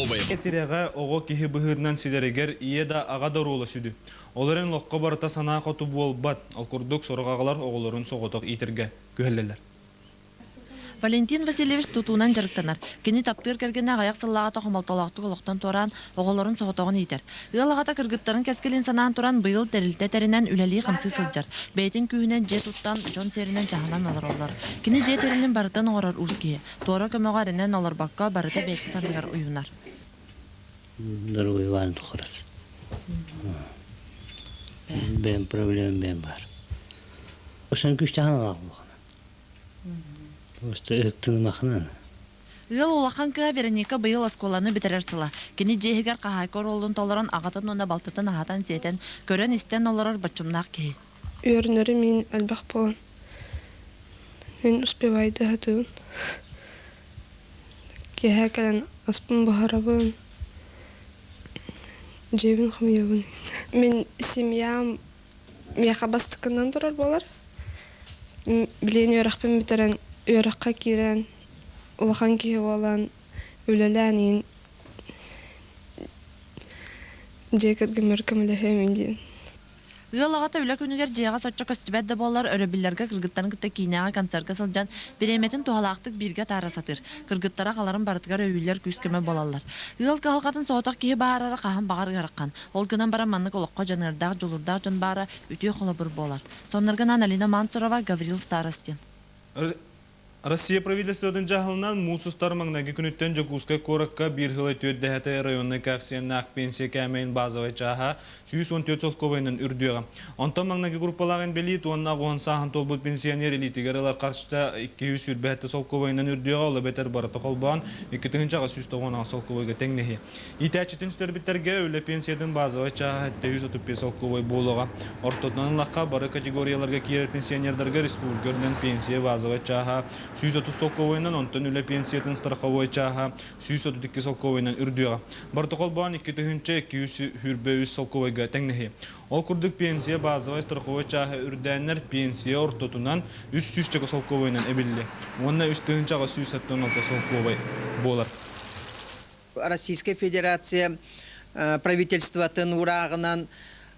Этирәгә ого киһи быһырнан сидерегер ие да ага дорула сүдү. Оларын локко барыта санаа коту болбат, ал курдук соргагалар оголорун соготок итерге күһеллелер. Валентин Васильевич тутунан жарыктанар. Кини таптыр кергенне аяк сыллага тохомалталактык олоктон туран оголорун соготогон итер. Ыалагата кыргыттарын кескелин санаан туран быйыл терилте теринен үлели хамсы сылжар. Бейтин күүнен же туттан жон серинен жаһанан олор. Кини же терилин барытан оңорор узки. Тора көмөгөрүнөн олор бакка барыта бейт сандыгар уюнар. Дорогой Иван Тухарас. Бен проблем бен бар. Ошан күчтәһен алган. Просто ыктын махнан. Ыал улахан кыа Вероника быйыл осколаны битерер сыла. Кини жеһигер кахайкор олун толорон агатын уна балтытын ахатан сиетен көрөн истен олорор бачумнак кей. Үйөрнөрү мен албак болон. Мен успевайды хатын. Кеһәкәлән аспын бахарабын. Жебин хымыябын. Мен семьям яхабастыкынан турар болар. Билен өрәкпен битерен өрәккә кирен. Улахан кие болан үләләнин. Жекерге мөркәмләһәм инде. Ыалагата үлә күнүгер жега соччо көстүбәт да боллар өрөбилләргә кыргыттарын кытта кинәгә концертка сылжан биреметин тухалактык бирге тарасатыр. Кыргыттара каларын барытыгар өйүлләр күскеме болалар. Ыал калгатын соотак кие баарара кахан багар гараккан. Ол гынан бара маннык олокко жанырдак жолурдак жон бара үтү холобур болар. Соннарган Алина Мансурова, Гаврил Старостин. Россия правительстводын жахылынан мусустар маңнаги күнүттен жокуска коракка бир хылы төддәһәтә районны коэффициентнак пенсия кәмәйн базовый чаха 114 солковайнын үрдүгә. Онтон маңнаги группалагын бели туанна гон сахан толбут пенсионер элитигәрләр каршыда 200 сүрбәтә солковайнын үрдүгә алып бетер барыты калбан 2-нче 190 солковайга теңнеһи. Итәчетен сүрбәттәргә үле пенсиядан базовый чаха 135 солковай булуга. Ортотан лакка бары категорияларга кирер пенсионерларга республикадан пенсия базовый чаха 130 солковойнан онтон үле пенсиятын страховой чаха 132 солковойнан үрдүгә. Бартыкол бан 2-нче 200 хүрбе 3 солковойга теңнеһи. Ол курдук пенсия базовый страховой чаха үрдәннәр пенсия ортотунан 300 солковойнан эбилли. Онна 3-нче 176 солковой болар. Российская Федерация правительствотын урагынан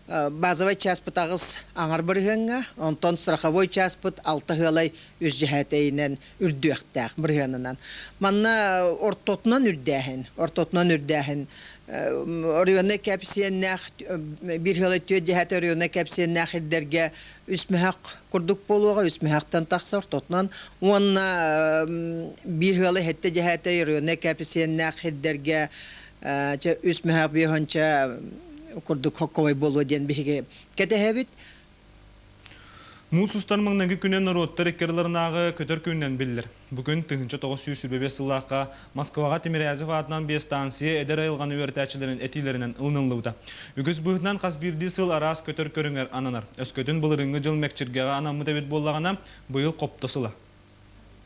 базовый часть тагыз аңар биргәнгә, онтон страховой часть 6 хылай үз җәһәтеннән үрдүктәк биргәннән. Манна ортотнан үрдәһен. Районны кәпсиеннәх бир хылай төд җәһәте районны кәпсиеннәх идәргә үсмәхәк курдук булуга үсмәхәктән тахсар тотнан. Онна бир хылай хәтта җәһәте районны кәпсиеннәх идәргә үсмәхәк биханча курдук хоккой болу ден биге кетехебит. Мусустар маңнаги күнен народтар эккерларнагы көтөр күннен биллер. Бүгүн 1935 сыллакка Москвага Тимирязев атынан бе станция эдер айылган үертәчилерин этилеринен ылныллыуда. Үгүз быһынан касбирди сыл арас көтөр көрүңөр ананар. Өскөтүн былырыңгы жыл мекчиргега анамы дебит боллагана быйыл коптосыла.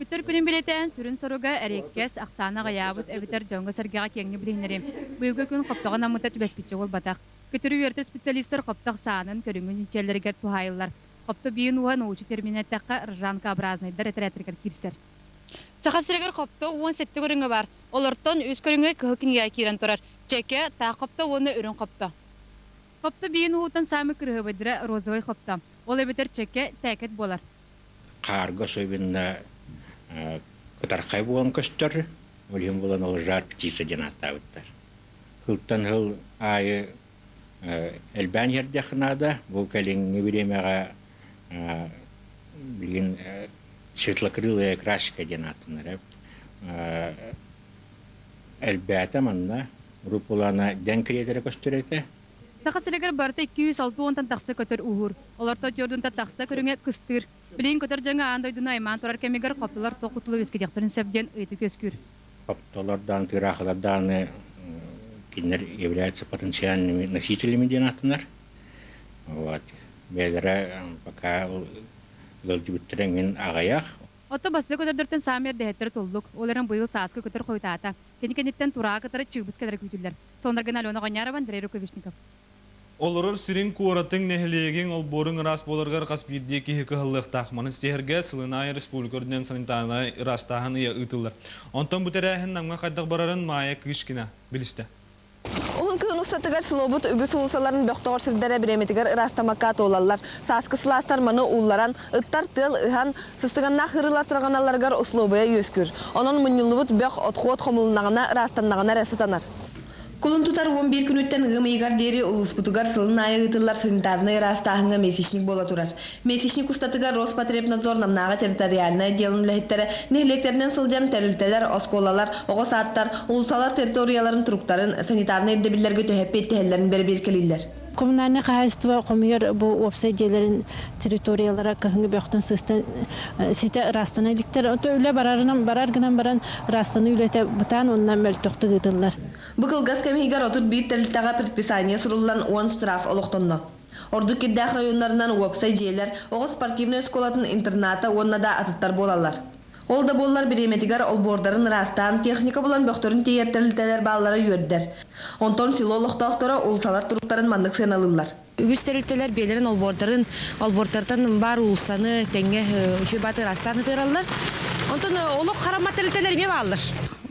Күтөр күнүн билетен сүрүн соруга әреккес Ақсана гаябыт эбитер жоңго сергега кеңни билинери. Быйылгы күн коптогон амыта түбәспитче бол батак. Көтөрү үерте специалисттер копток саанын көрүнгүн үчеллергер тухайылар. Копто бийин уан уучу терминаттакка ржанкообразныйдар этеретергер кирстер. Сахасырыгар копто уан сетте көрүнгө бар. Олортон үз көрүнгө кыһыкинге кирен турар. Чеке та копто уаны өрүн копто. Копто бийин уутан самы кырыгыбыдыра розовый копто. Ол эбитер чеке тәкет болар. Карго сойбинна кытаркай буган көстөр, олим булан ол жар птица денаттабыттар. Кылтан хыл айы элбан ердехнада, бу калинги биремега билген светлокрылая краска денаттынар. Элбата манна рупулана ден креаторы көстөрөтө. Сахасырыгар барта 206 тақсы көтөр ухур. Оларта жордун тақсы көрүнгө кыстыр. Билин көтөр жаңа андойдуна айман турар кемигер коптолар токутулу өскедектерин сөбден ыйты көскүр. Коптолардан тырахлардан кинер являются потенциальными носителями денатынар. Вот. Бедера пока гылдыбыттерен агаях. Ото басты көтөрдөртөн самер дехеттер толдук. Оларын быйыл сааска көтөр койтаата. Кенекенеттен тураа кытары чыгбыз кедер күтүллер. Сондарган Алена Гонярова, Андрей Руковишников. Olurur sirin kuoratın nehliyegin olborun ras bolargar kasbideki hikahıllık tahmanı steherge Sılınay Respublikordan sanitarına rastahanı ya ıtılır. Ondan bu terehin namga kaddak bararın maya kışkina biliste. Oğun kığın ustatıgar sılobut ügü sulusaların böktağır sirdere biremetigar rastamakkat olallar. Saskı sılastar manı ullaran, ıttar tıl ıhan sıstıganna hırılattırganalargar uslobuya yüskür. Onun münnülübüt bök otxuot xomulunağına rastannağına resitanar. Kulun tutar 11 gün ötten ığımıygar deri ulusputugar sılın ayı ıtıllar sanitarına rastahına mesişnik bola turar. Mesişnik ustatıgar Rospотребнадзор namnağa territorialına delin mülehitlere nehleklerinin sılcan terilteler, oskolalar, oğu saattar, ulusalar territoriyaların turukların sanitarına edebillerge töhep ettihellerin bir keliller. Коммунальное хозяйство коммуер бу обсайдияларын территориялара кахынгы бөктөн сыстан сите растана диктер өйлө барар гынан баран растаны үлете бутан оннан мөлтөктү гыдылар. Быкыл газ кемигар отур бит терилтага предписание суруллан 10 штраф олоктонно. Орду киддах районнарынан обсайдиялар оғы спортивный школатын интерната оннада атыттар болалар. Ол да боллар биреметигар олбордарын растан техника болан бөктөрүн тиертерилтелер баллары үйөрдер. Онтон силолық доктора улсалар туруктарын мандык сыналылар. Үгүстерилтелер белерин олбордартан бар улсаны теңге үшөбаты растан тыраллар. Онтон олок караматтырилтелер эме баллар.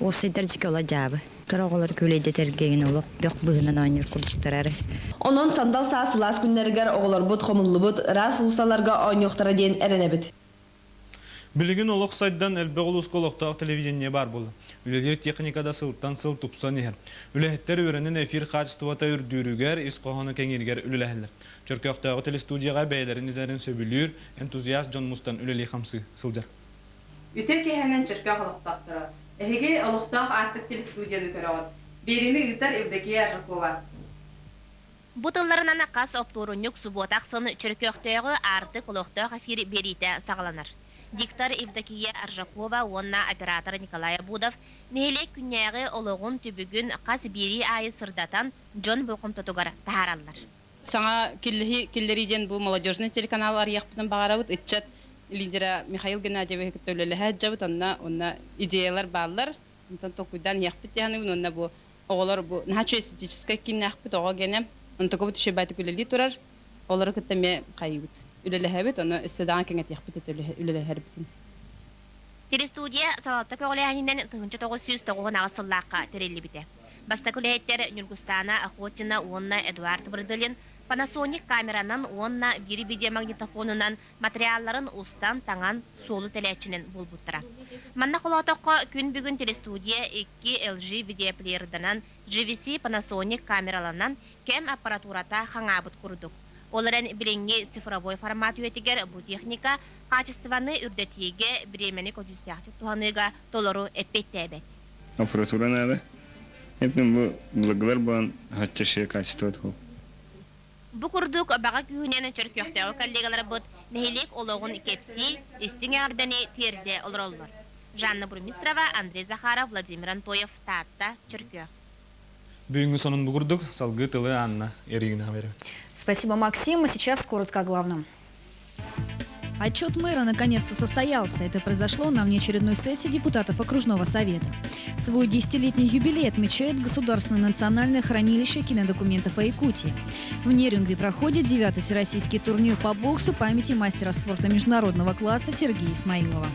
Обсайдар жикола жабы. Кыроголор көлейде тергеген олок бök быгынан ойнор курчуктарары. Онон сандал саасылас күннеригер оголор бут хомуллубут рас улсаларга ойнуктара ден эренебит. Bilgin oluk saydan elbe olus kolokta televizyonye bar bolu. Üledir teknikada sılttan sıl tupsa neher. Ülehetler öğrenin efir kaçtıvata ürdürüger, iskohanı kengirger ülelehler. Çörköktağı telestudiyaga beylerin ilerin söbülür, entuziyast John Mustan üleli hamsı sılcar. Ütür kehenen çörkök oluqtaqtıra. Ehege oluqtaq artık telestudiyada körağın. Berini ıtar evdeki yarıqı var. Bu tıllarından qas opturunyuk subotaq sını çörköktağı artık oluqtaq afiri berite sağlanar. Диктор Евдокия Аржакова, онна оператор Николай Будов, нелек күннәге олығын түбігін қас бері айы сырдатан Джон Бұқым тұтығар тахаралар. Саңа келлериден бұл молодежный телеканал арияқпытын бағарауыт үтчат лидера Михаил Геннадьевич көттөлілі әджабыт, онна идеялар баллар. Онтан тоқуйдан яқпыт яғынығын, онна бұл оғылар бұл нәчу эстетическа кейін яқпыт оға генем, онта көбіт үші бәті көлелі тұрар, олары күттәме қайыбыт. Ülelehebet onu üstüden kenet yapıp üleleherbin. Telestudiya salatta köğleyaninden tığınca 909 ağısıllaqqa terelli bite. Basta küleyetler Nürgüstana, Охотина, onna Eduard Bırdılin, Panasonic kameranın onna biri video magnetofonundan materialların ustan taŋan solu teleçinin bulbuttıra. Manna kolotoqqa gün bugün telestudiya 2 LG video player'danan GVC Panasonic kameralarından kem aparaturata haŋabıt kurduk. Оларын билинги цифровой формат үетигер бу техника качествоны үрдетиге бремени көдүстяхты туаныга толору эппеттебет. Аппаратура надо. Это благодаря бан хатчеше качество. Бу курдук бага күнен чөркөктөгө коллегалар бут нехилек ологун кепси истиңардани терде олроллор. Жанна Бурмистрова, Андрей Захаров, Владимир Антоев, Татта, Чөркө. Бүгүнгү сонун бу курдук салгы тылы Анна Эригина берет. Спасибо, Максим. А сейчас коротко о главном. Отчет мэра наконец-то состоялся. Это произошло на внеочередной сессии депутатов окружного совета. Свой 10-летний юбилей отмечает Государственное национальное хранилище кинодокументов о Якутии. В Нерюнгри проходит 9-й всероссийский турнир по боксу памяти мастера спорта международного класса Сергея Исмаилова.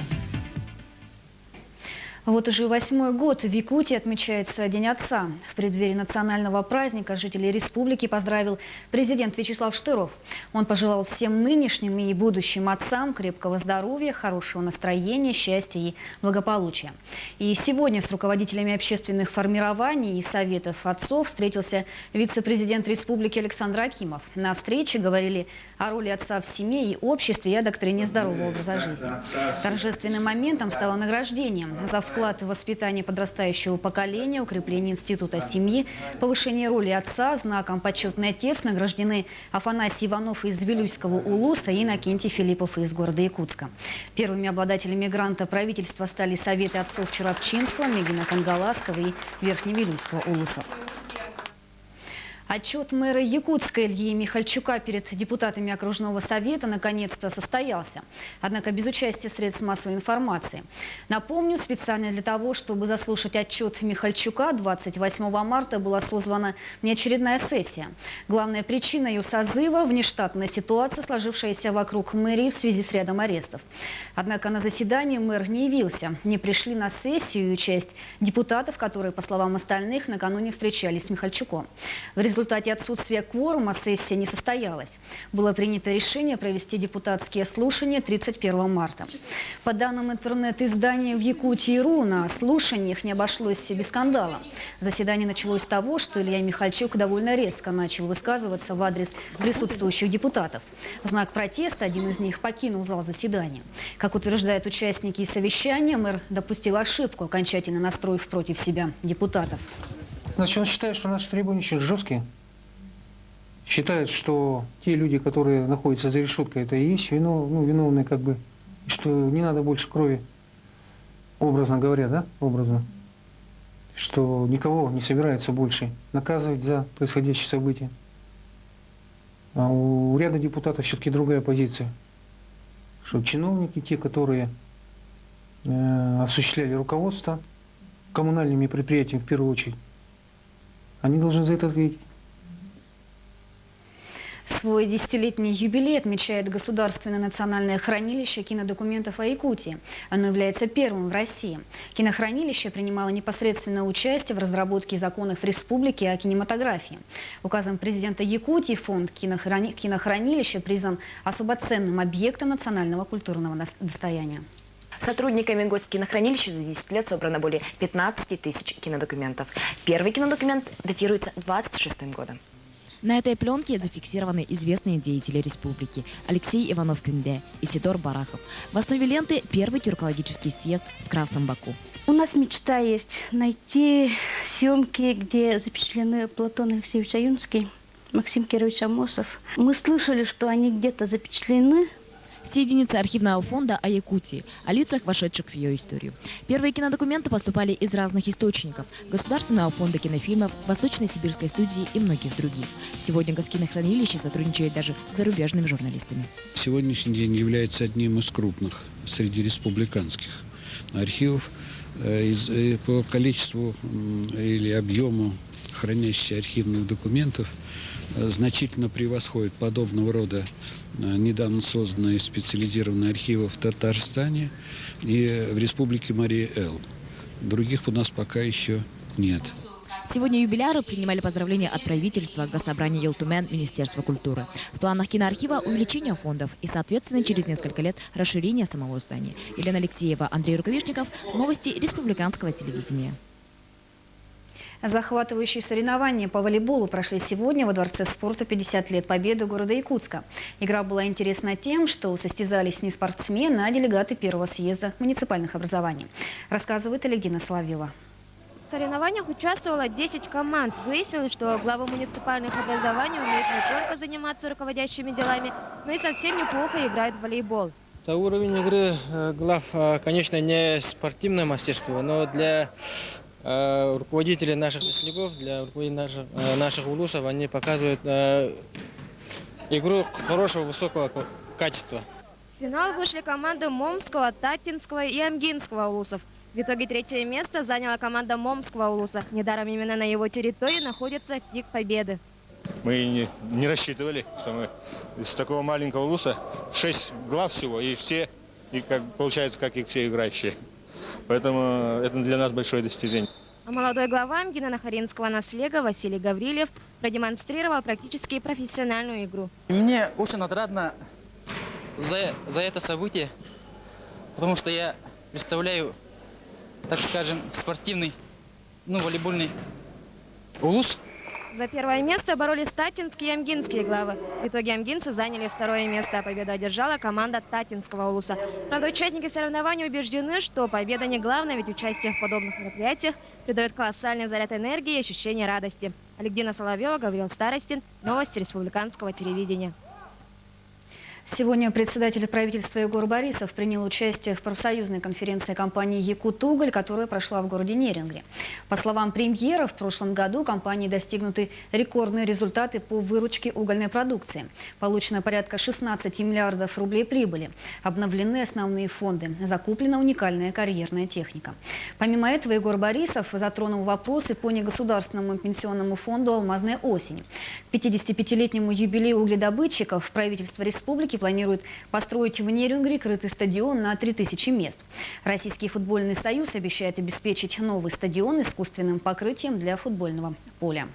Вот уже 8-й год в Якутии отмечается День отца. В преддверии национального праздника жителей республики поздравил президент Вячеслав Штыров. Он пожелал всем нынешним и будущим отцам крепкого здоровья, хорошего настроения, счастья и благополучия. И сегодня с руководителями общественных формирований и советов отцов встретился вице-президент республики Александр Акимов. На встрече говорили о роли отца в семье и обществе и о доктрине здорового образа жизни. Торжественным моментом стало награждение за вклад в воспитание подрастающего поколения, укрепление института семьи, повышение роли отца, знаком «Почетный отец» награждены Афанасий Иванов из Вилюйского улуса и Иннокентий Филиппов из города Якутска. Первыми обладателями гранта правительства стали советы отцов Чурапчинского, Мегина Кангаласского и Верхневилюйского улусов. Отчет мэра Якутска Ильи Михальчука перед депутатами окружного совета наконец-то состоялся. Однако без участия средств массовой информации. Напомню, специально для того, чтобы заслушать отчет Михальчука, 28 марта была созвана неочередная сессия. Главная причина ее созыва – внештатная ситуация, сложившаяся вокруг мэрии в связи с рядом арестов. Однако на заседание мэр не явился. Не пришли на сессию и часть депутатов, которые, по словам остальных, накануне встречались с Михальчуком. В результате отсутствия кворума сессия не состоялась. Было принято решение провести депутатские слушания 31 марта. По данным интернет-издания в Якутии.ру, на слушаниях не обошлось без скандала. Заседание началось с того, что Илья Михальчук довольно резко начал высказываться в адрес присутствующих депутатов. В знак протеста один из них покинул зал заседания. Как утверждают участники совещания, мэр допустил ошибку, окончательно настроив против себя депутатов. Значит, он считает, что наши требования очень жесткие. Считает, что те люди, которые находятся за решеткой, это и есть виновные, как бы, и что не надо больше крови, образно говоря, да, образно, что никого не собирается больше наказывать за происходящие события. А у ряда депутатов все-таки другая позиция, что чиновники, те, которые осуществляли руководство коммунальными предприятиями в первую очередь, они должны за это ответить. Свой 10-летний юбилей отмечает Государственное национальное хранилище кинодокументов о Якутии. Оно является первым в России. Кинохранилище принимало непосредственное участие в разработке законов республики о кинематографии. Указом президента Якутии фонд кинохранилища признан особо ценным объектом национального культурного достояния. Сотрудниками Госкинохранилища за 10 лет собрано более 15 тысяч кинодокументов. Первый кинодокумент датируется 26 годом. На этой пленке зафиксированы известные деятели республики: Алексей Иванов-Кюнде, Исидор Барахов. В основе ленты первый тюркологический съезд в Красном Баку. У нас мечта есть найти съемки, где запечатлены Платон Алексеевич Аюнский, Максим Кирович Амосов. Мы слышали, что они где-то запечатлены. Все единицы архивного фонда о Якутии, о лицах, вошедших в ее историю. Первые кинодокументы поступали из разных источников: Государственного фонда кинофильмов, Восточной сибирской студии и многих других. Сегодня Госкинохранилище сотрудничает даже с зарубежными журналистами. Сегодняшний день является одним из крупных среди республиканских архивов. По количеству или объему хранящихся архивных документов значительно превосходит подобного рода недавно созданные специализированные архивы в Татарстане и в Республике Марий-Эл. Других у нас пока еще нет. Сегодня юбиляры принимали поздравления от правительства, Госсобрания Елтумен, Министерства культуры. В планах киноархива увеличение фондов и, соответственно, через несколько лет расширение самого здания. Елена Алексеева, Андрей Рукавишников. Новости республиканского телевидения. Захватывающие соревнования по волейболу прошли сегодня во Дворце спорта 50 лет Победы города Якутска. Игра была интересна тем, что состязались не спортсмены, а делегаты первого съезда муниципальных образований. Рассказывает Алевтина Соловьева. В соревнованиях участвовало 10 команд. Выяснилось, что главы муниципальных образований умеют не только заниматься руководящими делами, но и совсем неплохо играют в волейбол. Уровень игры глав, конечно, не спортивное мастерство, но для руководителей наших слепов, для руководителей наших улусов, они показывают игру хорошего, высокого качества. В финал вышли команды Момского, Татинского и Амгинского улусов. В итоге третье место заняла команда Момского улуса. Недаром именно на его территории находится пик Победы. Мы не рассчитывали, что мы из такого маленького улуса 6 глав всего, и все, и получается, как и все играющие. Поэтому это для нас большое достижение. А молодой глава Амгино-Нахаринского наслега Василий Гаврилев продемонстрировал практически профессиональную игру. Мне очень отрадно за это событие, потому что я представляю, так скажем, спортивный, волейбольный улус. За первое место боролись татинские и амгинские главы. В итоге амгинцы заняли второе место, а победу одержала команда Татинского улуса. Правда, участники соревнований убеждены, что победа не главное, ведь участие в подобных мероприятиях придает колоссальный заряд энергии и ощущение радости. Алевтина Соловьева, Гаврил Старостин. Новости республиканского телевидения. Сегодня председатель правительства Егор Борисов принял участие в профсоюзной конференции компании «Якутуголь», которая прошла в городе Нерюнгри. По словам премьера, в прошлом году компании достигнуты рекордные результаты по выручке угольной продукции. Получено порядка 16 миллиардов рублей прибыли. Обновлены основные фонды. Закуплена уникальная карьерная техника. Помимо этого, Егор Борисов затронул вопросы по негосударственному пенсионному фонду «Алмазная осень». К 55-летнему юбилею угледобытчиков правительство республики планирует построить в Нерюнгри крытый стадион на 3000 мест. Российский футбольный союз обещает обеспечить новый стадион искусственным покрытием для футбольного поля.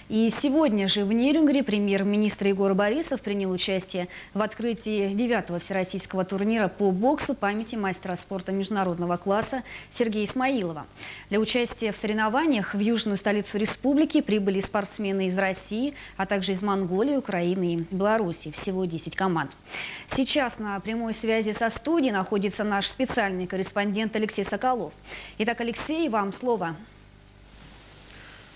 И сегодня же в Нерюнгри премьер-министр Егор Борисов принял участие в открытии 9-го всероссийского турнира по боксу памяти мастера спорта международного класса Сергея Исмаилова. Для участия в соревнованиях в южную столицу республики прибыли спортсмены из России, а также из Монголии, Украины и Беларуси. Всего 10 команд. Сейчас на прямой связи со студией находится наш специальный корреспондент Алексей Соколов. Итак, Алексей, вам слово.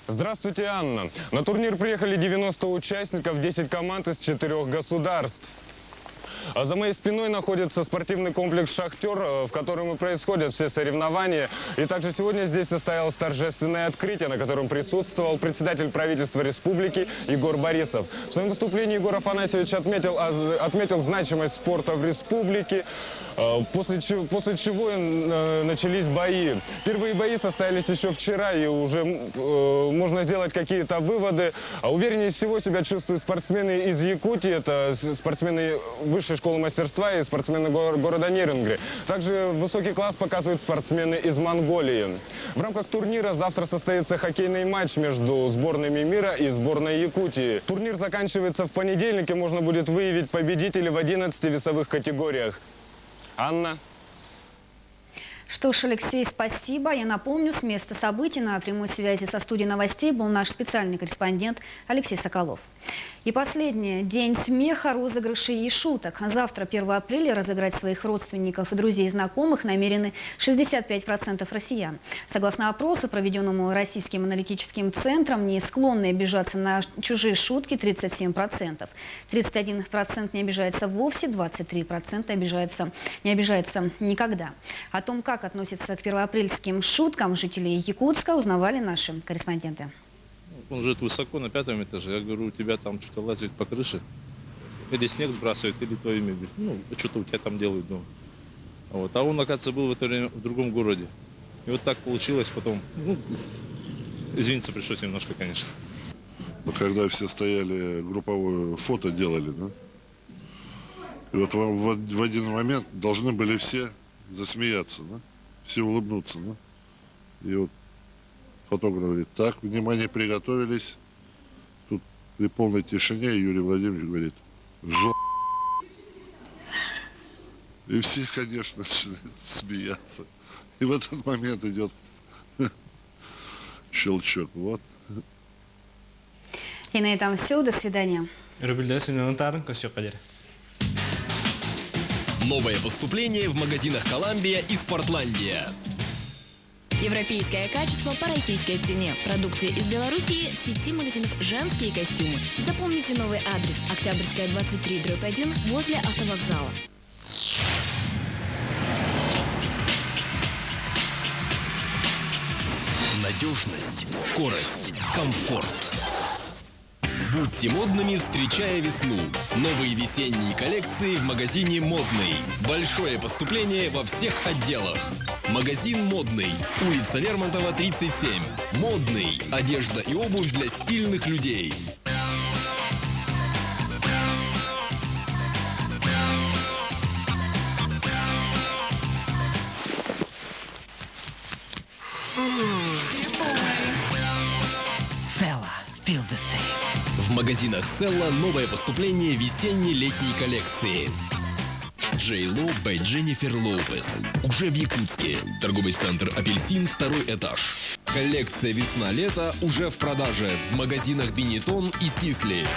Здравствуйте, Анна. На турнир приехали 90 участников, 10 команд из 4 государств. А за моей спиной находится спортивный комплекс «Шахтер», в котором и происходят все соревнования. И также сегодня здесь состоялось торжественное открытие, на котором присутствовал председатель правительства республики Егор Борисов. В своем выступлении Егор Афанасьевич отметил значимость спорта в республике, после чего начались бои. Первые бои состоялись еще вчера, и уже можно сделать какие-то выводы. Увереннее всего себя чувствуют спортсмены из Якутии, это спортсмены высшей школы мастерства и спортсмены города Нерюнгри. Также высокий класс показывают спортсмены из Монголии. В рамках турнира завтра состоится хоккейный матч между сборными мира и сборной Якутии. Турнир заканчивается в понедельник, и можно будет выявить победителей в 11 весовых категориях. Анна. Что ж, Алексей, спасибо. Я напомню, с места событий на прямой связи со студией новостей был наш специальный корреспондент Алексей Соколов. И последнее. День смеха, розыгрышей и шуток. Завтра, 1 апреля, разыграть своих родственников и друзей и знакомых намерены 65% россиян. Согласно опросу, проведенному Российским аналитическим центром, не склонны обижаться на чужие шутки 37%. 31% не обижается вовсе, 23% не обижаются никогда. О том, как относятся к первоапрельским шуткам жителей Якутска, узнавали наши корреспонденты. Он живет высоко, на 5-м этаже. Я говорю, у тебя там что-то лазит по крыше. Или снег сбрасывают, или твои мебель. Ну, что-то у тебя там делают дома. Вот. А он, оказывается, был в это время в другом городе. И вот так получилось потом. Ну, извиниться пришлось немножко, конечно. Когда все стояли, групповое фото делали, да? И вот в один момент должны были все засмеяться, да? Все улыбнуться, да? И вот фотограф говорит, так, внимание, приготовились. Тут при полной тишине Юрий Владимирович говорит, и все, конечно, начинают смеяться. И в этот момент идет щелчок. Вот. И на этом все. До свидания. Новое поступление в магазинах «Коламбия» и «Спортландия». Европейское качество по российской цене. Продукция из Белоруссии в сети магазинов «Женские костюмы». Запомните новый адрес. Октябрьская, 23/1 возле автовокзала. Надежность, скорость, комфорт. Будьте модными, встречая весну. Новые весенние коллекции в магазине «Модный». Большое поступление во всех отделах. Магазин «Модный». Улица Лермонтова, 37. «Модный». Одежда и обувь для стильных людей. В магазинах Селла новое поступление весенне-летней коллекции. Джей-Ло by Дженнифер Лопес. Уже в Якутске. Торговый центр «Апельсин», 2-й этаж. Коллекция весна-лето уже в продаже в магазинах «Бенетон» и «Сисли».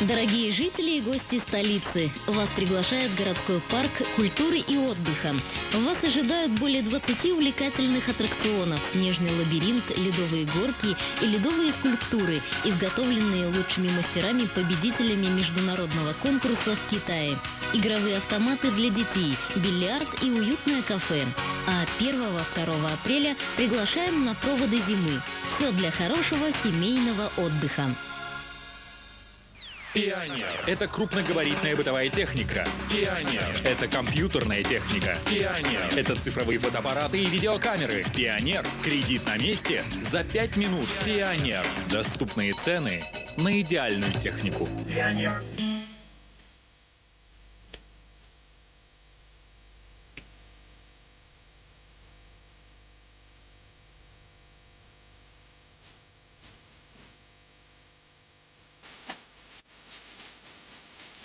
Дорогие жители и гости столицы, вас приглашает городской парк культуры и отдыха. Вас ожидают более 20 увлекательных аттракционов, снежный лабиринт, ледовые горки и ледовые скульптуры, изготовленные лучшими мастерами-победителями международного конкурса в Китае. Игровые автоматы для детей, бильярд и уютное кафе. А 1-2 апреля приглашаем на проводы зимы. Все для хорошего семейного отдыха. Пионер – это крупногабаритная бытовая техника. Пионер – это компьютерная техника. Пионер – это цифровые фотоаппараты и видеокамеры. Пионер – кредит на месте за 5 минут. Пионер – доступные цены на идеальную технику. Пионер.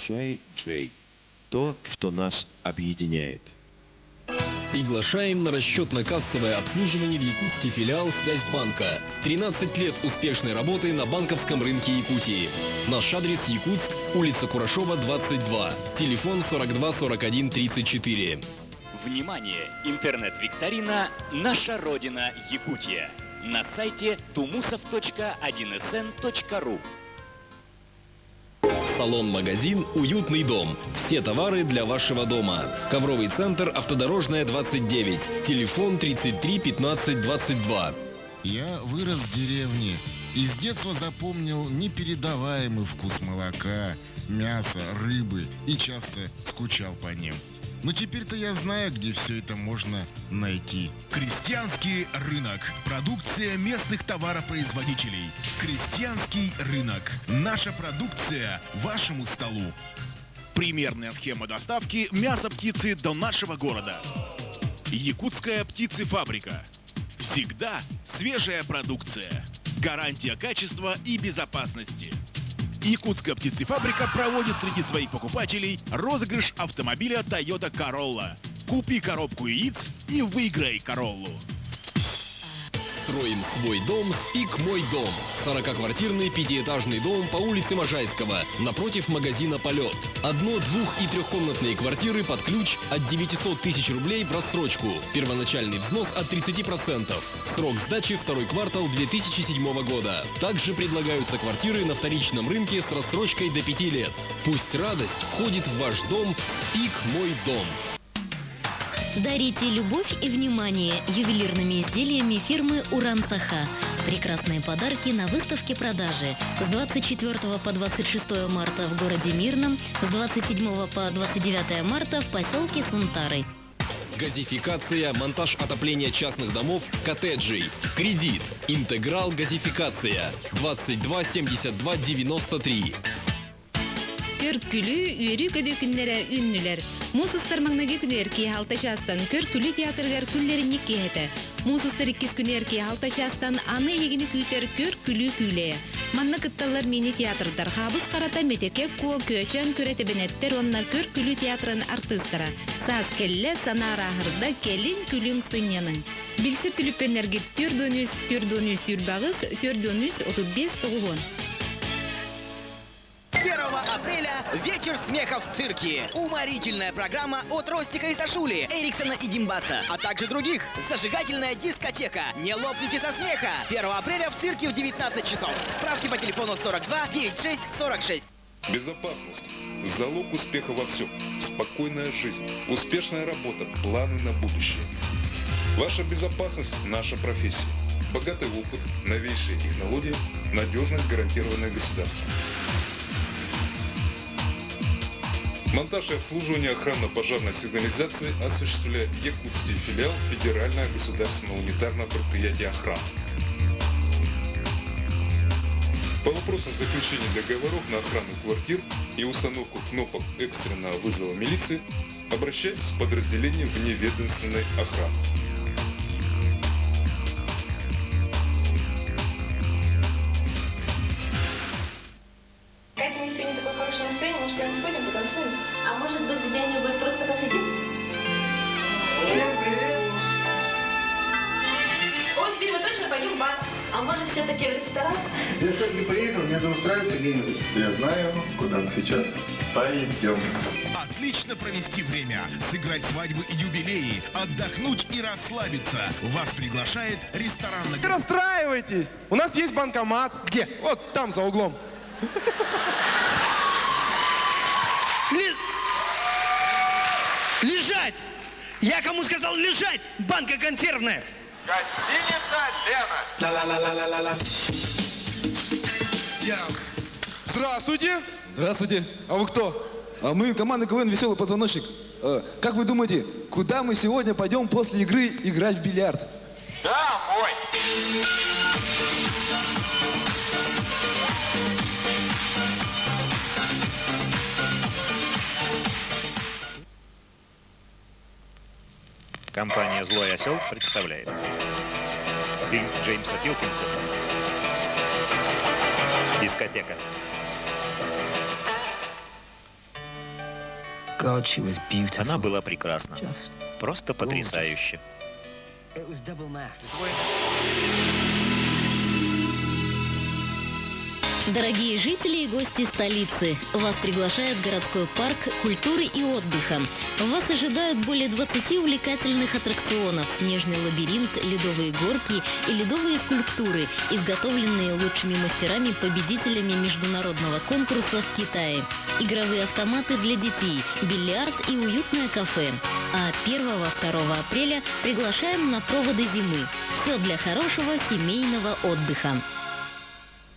Чай Джей. То, что нас объединяет. Приглашаем на расчетно-кассовое обслуживание в якутский филиал Связьбанка. 13 лет успешной работы на банковском рынке Якутии. Наш адрес: Якутск, улица Курашова, 22. Телефон 42 41 34. Внимание! Интернет-викторина «Наша Родина Якутия» на сайте tumusov.1sn.ru. Салон-магазин «Уютный дом». Все товары для вашего дома. Ковровый центр «Автодорожная, 29». Телефон 33 15 22. Я вырос в деревне и с детства запомнил непередаваемый вкус молока, мяса, рыбы и часто скучал по ним. Но теперь-то я знаю, где все это можно найти. Крестьянский рынок. Продукция местных товаропроизводителей. Крестьянский рынок. Наша продукция вашему столу. Примерная схема доставки мяса птицы до нашего города. Якутская птицефабрика. Всегда свежая продукция. Гарантия качества и безопасности. Якутская птицефабрика проводит среди своих покупателей розыгрыш автомобиля Toyota Corolla. Купи коробку яиц и выиграй Короллу. Строим свой дом с ПИК «Мой дом». 40-квартирный пятиэтажный дом по улице Можайского, напротив магазина «Полет». 1-, 2- и 3-комнатные квартиры под ключ от 900 тысяч рублей в рассрочку. Первоначальный взнос от 30%. Срок сдачи 2-й квартал 2007 года. Также предлагаются квартиры на вторичном рынке с рассрочкой до 5 лет. Пусть радость входит в ваш дом с ПИК «Мой дом». Дарите любовь и внимание ювелирными изделиями фирмы «Уран-Саха». Прекрасные подарки на выставке-продаже с 24 по 26 марта в городе Мирном, с 27 по 29 марта в поселке Сунтары. Газификация, монтаж отопления частных домов, коттеджей. В кредит. Интеграл газификация. 22 72 93. Көркүлү үйрү көдөкүннөрө үннүлөр. Мусустар маңнаги күнөрки халташастан көркүлү театргар күллеринник киһете. Мусустар 2 күнөрки халташастан аны егини күйтер көркүлү күле. Манна кытталар мини театрдар хабыс карата метеке ко көчөн көретебенеттер онна көркүлү театрын артисттара. Саз келле санара ахырда келин күлүң сынянын. Билсир түлүппенерге төрдөнүс юрбагыс 35 тоғуон. 1 апреля вечер смеха в цирке. Уморительная программа от Ростика и Сашули, Эриксона и Димбаса, а также других. Зажигательная дискотека. Не лопните со смеха. 1 апреля в цирке в 19 часов. Справки по телефону 42 96 46. Безопасность. Залог успеха во всем. Спокойная жизнь. Успешная работа. Планы на будущее. Ваша безопасность – наша профессия. Богатый опыт, новейшие технологии, надежность, гарантированная государством. Монтаж и обслуживание охранно-пожарной сигнализации осуществляет якутский филиал Федерального государственного унитарного предприятия охраны. По вопросам заключения договоров на охрану квартир и установку кнопок экстренного вызова милиции обращайтесь в подразделение вневедомственной охраны. Катя, у меня сегодня такое хорошее настроение, может, прямо сходим, потанцуем? А может быть, где-нибудь просто посидим? Привет! О, теперь мы точно пойдем в бар. А может, все-таки в ресторан? Я только приехал, мне надо устраиваться где-нибудь. Я знаю, куда мы сейчас пойдем. Отлично провести время, сыграть свадьбы и юбилеи, отдохнуть и расслабиться. Вас приглашает ресторан Не расстраивайтесь! У нас есть банкомат. Где? Вот там, за углом. Лежать! Я кому сказал лежать? Банка консервная! Гостиница Лена. Ла-ла-ла-ла-ла-ла. Здравствуйте! Здравствуйте! А вы кто? А мы команда КВН «Веселый позвоночник». Как вы думаете, куда мы сегодня пойдем после игры играть в бильярд? Домой! Компания «Злой осел» представляет фильм Джеймса Пилкингтона «Дискотека». Она была прекрасна. Просто потрясающе. Дорогие жители и гости столицы, вас приглашает городской парк культуры и отдыха. Вас ожидают более 20 увлекательных аттракционов, снежный лабиринт, ледовые горки и ледовые скульптуры, изготовленные лучшими мастерами-победителями международного конкурса в Китае. Игровые автоматы для детей, бильярд и уютное кафе. А 1-2 апреля приглашаем на проводы зимы. Все для хорошего семейного отдыха.